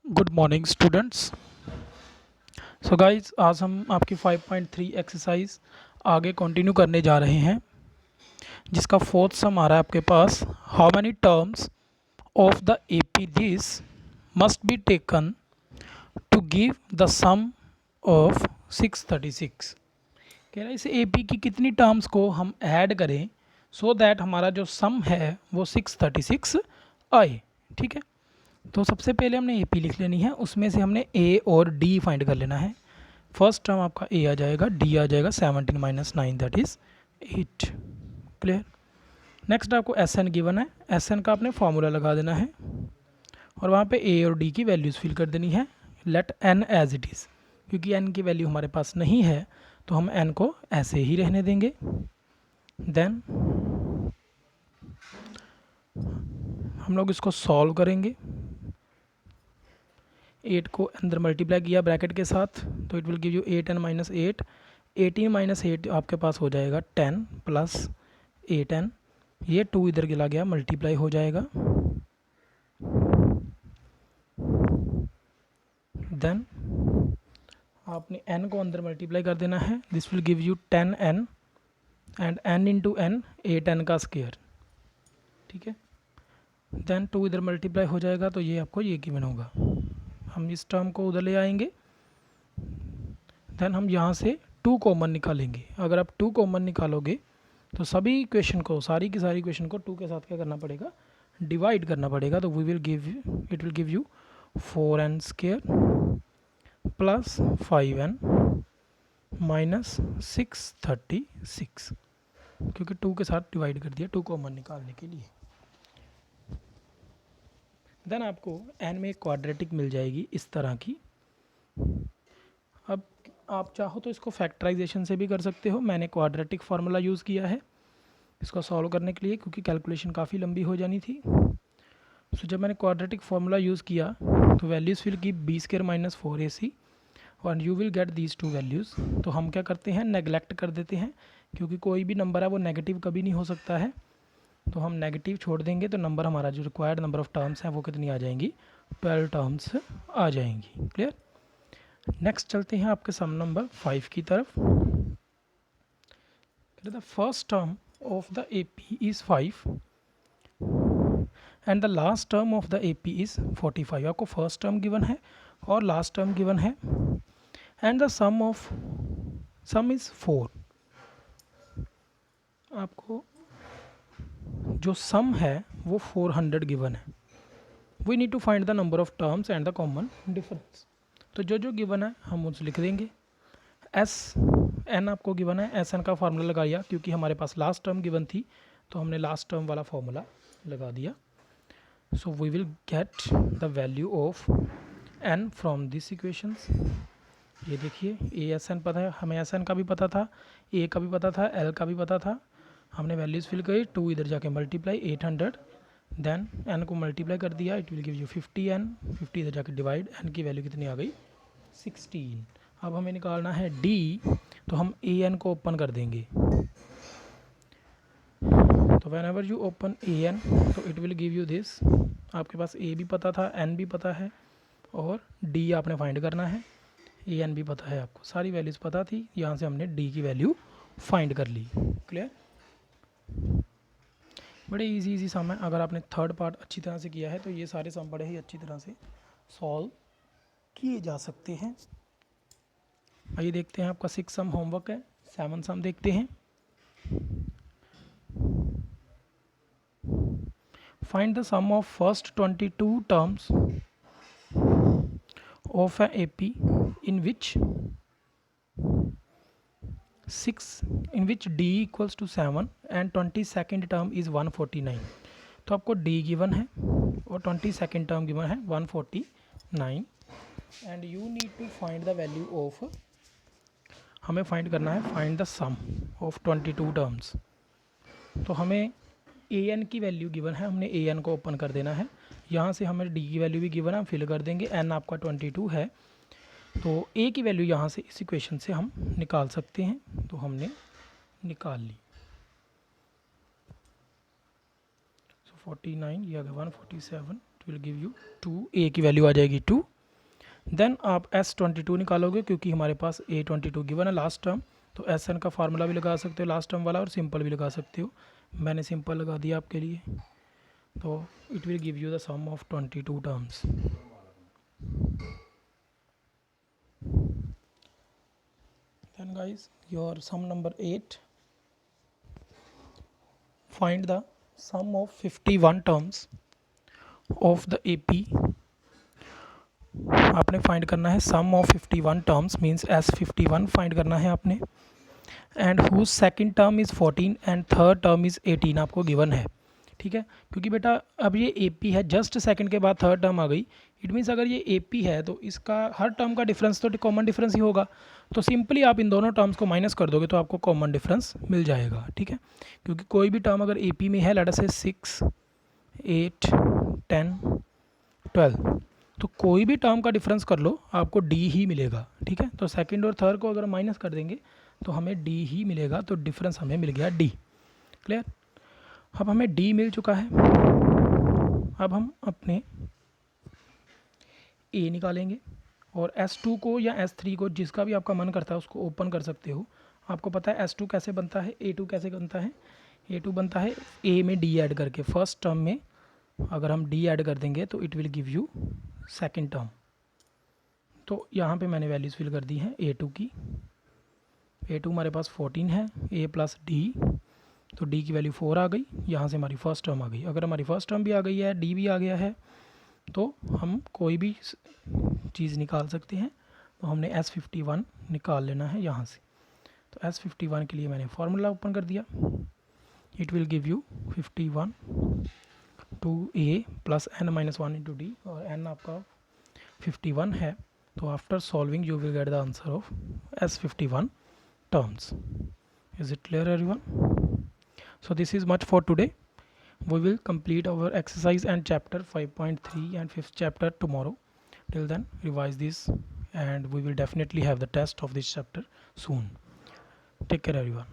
Good morning students. So guys, आज हम आपकी 5.3 एक्सरसाइज आगे कंटिन्यू करने जा रहे हैं, जिसका फोर्थ सम आ रहा है आपके पास। How many terms of the AP this must be taken to give the sum of 636। कह रहा है इस एपी की कितनी टर्म्स को हम ऐड करें सो दैट हमारा जो सम है वो 636 आए। ठीक है, तो सबसे पहले हमने ए पी लिख लेनी है, उसमें से हमने ए और डी फाइंड कर लेना है। फर्स्ट टर्म आपका ए आ जाएगा, डी आ जाएगा 17 minus 9 that is 8। Clear. Next आपको एस एन गिवन है, एस एन का आपने फॉर्मूला लगा देना है और वहाँ पे ए और डी की वैल्यूज़ फिल कर देनी है। Let n as it is, क्योंकि एन की वैल्यू हमारे पास नहीं है तो हम एन को ऐसे ही रहने देंगे। देन हम लोग इसको सॉल्व करेंगे। 8 को अंदर मल्टीप्लाई किया ब्रैकेट के साथ तो it will give you 8 n minus 8। 18 minus 8 आपके पास हो जाएगा 10 प्लस 8n। ये 2 इधर गिला गया, मल्टीप्लाई हो जाएगा। देन आपने n को अंदर मल्टीप्लाई कर देना है। This will give you 10n and n into n 8n का स्क्वायर। ठीक है, देन 2 इधर मल्टीप्लाई हो जाएगा तो ये आपको ये गिवन होगा। हम इस टर्म को उधर ले आएंगे। देन हम यहाँ से 2 कॉमन निकालेंगे। अगर आप 2 कॉमन निकालोगे तो सभी इक्वेशन को, सारी की सारी इक्वेशन को 2 के साथ क्या करना पड़ेगा, डिवाइड करना पड़ेगा। तो it will give you 4n square plus 5n minus 636, क्योंकि 2 के साथ डिवाइड कर दिया 2 कॉमन निकालने के लिए। देन आपको n में एक क्वाड्रेटिक मिल जाएगी इस तरह की। अब आप चाहो तो इसको फैक्टराइजेशन से भी कर सकते हो। मैंने क्वाड्रेटिक फार्मूला यूज़ किया है इसको सॉल्व करने के लिए, क्योंकि कैलकुलेशन काफ़ी लंबी हो जानी थी। सो जब मैंने क्वाड्रेटिक फार्मूला यूज़ किया तो वैल्यूज़ फिल की बी स्क्र माइनस 4ac और you will get these 2 values. तो हम क्या करते हैं, नेगलेक्ट कर देते हैं, क्योंकि कोई भी नंबर है वो नेगेटिव कभी नहीं हो सकता है। तो हम नेगेटिव छोड़ देंगे तो नंबर हमारा जो रिक्वायर्ड नंबर ऑफ टर्म्स हैं वो कितनी आ जाएंगी, 12 टर्म्स आ जाएंगी। क्लियर। नेक्स्ट चलते हैं आपके सम नंबर 5 की तरफ। The first term of the AP is 5 and the last term of the AP is 45। आपको फर्स्ट टर्म गिवन है और लास्ट टर्म गिवन है एंड द सम इज़ 4। आपको जो सम है वो 400 गिवन है। We need to find the number of terms and the common difference. तो जो जो गिवन है हम उसे लिख देंगे। एस एन आपको गिवन है, एस एन का फार्मूला लगाया, क्योंकि हमारे पास लास्ट टर्म गिवन थी तो हमने लास्ट टर्म वाला फार्मूला लगा दिया। So we will get the value of n from this equations. ये देखिए ए एस एन पता है हमें, एस एन का भी पता था, ए का भी पता था, एल का भी पता था। हमने वैल्यूज़ फिल करी, 2 इधर जाके मल्टीप्लाई 800, देन एन को मल्टीप्लाई कर दिया, it will give you 50n। 50 इधर जाके डिवाइड, एन की वैल्यू कितनी आ गई, 16। अब हमें निकालना है डी, तो हम ए एन को ओपन कर देंगे। तो whenever you open a n तो it will give you this. आपके पास ए भी पता था, एन भी पता है और डी आपने फाइंड करना है। ए एन भी पता है, आपको सारी वैल्यूज़ पता थी, यहाँ से हमने डी की वैल्यू फाइंड कर ली। क्लियर। बड़े इजी सम है। अगर आपने थर्ड पार्ट अच्छी तरह से किया है तो ये सारे सम बड़े ही अच्छी तरह से सॉल्व किए जा सकते हैं। आइए देखते हैं, आपका 6 सम होमवर्क है, 7 सम देखते हैं। Find the sum of first 22 terms of a AP in which D equals to 7 and 22nd term is 149। तो आपको D गिवन है और 22nd टर्म गिवन है 149 and you need to find the value of, हमें find करना है find the sum of 22 terms. तो हमें ए एन की वैल्यू गिवन है, हमने ए एन को ओपन कर देना है। यहाँ से हमें डी की वैल्यू भी गिवन है, हम फिल कर देंगे। एन आपका 22 है तो ए की वैल्यू यहाँ से इस इक्वेशन से हम निकाल सकते हैं, तो हमने निकाल ली। सो 49 ये आ गया 147, इट विल गिव यू 2। ए की वैल्यू आ जाएगी 2 देन आप S22 निकालोगे क्योंकि हमारे पास A22 गिवन है लास्ट टर्म, तो SN का फार्मूला भी लगा सकते हो लास्ट टर्म वाला और सिंपल भी लगा सकते हो। मैंने सिंपल लगा दिया आपके लिए। तो it will give you the sum of 22 terms. Then guys your sum number 8, find the sum of 51 terms of the AP। आपने फाइंड करना है sum of 51 terms, means S51 find करना है आपने, and whose second term is 14 and third term is 18 आपको given है। ठीक है, क्योंकि बेटा अब ये AP है, जस्ट सेकंड के बाद थर्ड टर्म आ गई, इट मीन्स अगर ये AP है तो इसका हर टर्म का डिफरेंस तो कॉमन डिफरेंस ही होगा। तो सिंपली आप इन दोनों टर्म्स को माइनस कर दोगे तो आपको कॉमन डिफरेंस मिल जाएगा। ठीक है, क्योंकि कोई भी टर्म अगर AP में है, लेट अस से 6, 8, 10, 12, तो कोई भी टर्म का डिफरेंस कर लो आपको D ही मिलेगा। ठीक है, तो सेकंड और थर्ड को अगर माइनस कर देंगे तो हमें D ही मिलेगा, तो डिफरेंस हमें मिल गया D। क्लियर, अब हमें D मिल चुका है। अब हम अपने A निकालेंगे और S2 को या S3 को, जिसका भी आपका मन करता है उसको ओपन कर सकते हो। आपको पता है S2 कैसे बनता है, A2 कैसे बनता है। A2 बनता है A में D ऐड करके, फर्स्ट टर्म में अगर हम D ऐड कर देंगे तो it will give you second term. तो यहाँ पे मैंने वैल्यूज़ फिल कर दी हैं A2 की। A2 हमारे पास 14 है, A प्लस D, तो D की वैल्यू 4 आ गई, यहाँ से हमारी फर्स्ट टर्म आ गई। अगर हमारी फर्स्ट टर्म भी आ गई है, D भी आ गया है, तो हम कोई भी चीज़ निकाल सकते हैं। तो हमने S51 निकाल लेना है यहाँ से। तो S51 के लिए मैंने फार्मूला ओपन कर दिया, it will give you 51 2A plus n minus 1 into D, और n आपका 51 है। तो after solving you will get the answer of S51 terms. Is it clear everyone? So this is much for today. We will complete our exercise and chapter 5.3 and 5th chapter tomorrow. Till then revise this and we will definitely have the test of this chapter soon. Take care everyone.